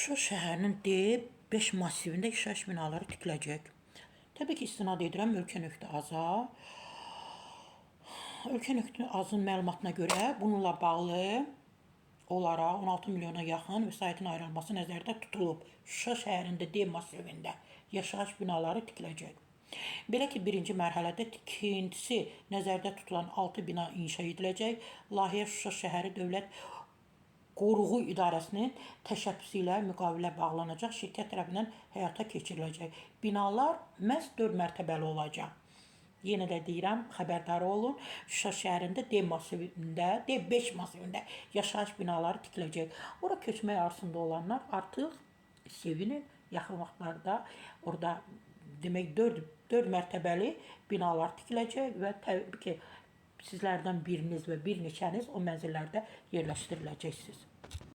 Şuşa şəhərinin D5 massivində yaşayış binaları tikiləcək. Təbii ki, istinad edirəm Ölkə.az-a. Ölkə.az-ın məlumatına görə bununla bağlı olaraq 16 milyona yaxın vəsaitin ayrılması nəzərdə tutulub. Şuşa şəhərində D massivində yaşayış binaları tikiləcək. Belə ki, birinci mərhələdə tikintisi nəzərdə tutulan 6 bina inşa ediləcək. Layihə Şuşa şəhəri Dövlət Qoruğu İdarəsinin təşəbbüsü ilə müqavilə bağlanacaq, şirkət tərəfindən həyata keçiriləcək. Binalar məhz 4 mərtəbəli olacaq. Yenə də deyirəm, xəbərdar olun. Şuşa şəhərində D5 massivində yaşayış binaları tikiləcək. Ora köçmək arzusunda olanlar artıq sevinin. Yaxın vaxtlarda orada demək 4 mərtəbəli binalar tikiləcək və təbii ki, sizlərdən biriniz və bir neçəniz o mənzillərdə yerləşdiriləcəksiniz.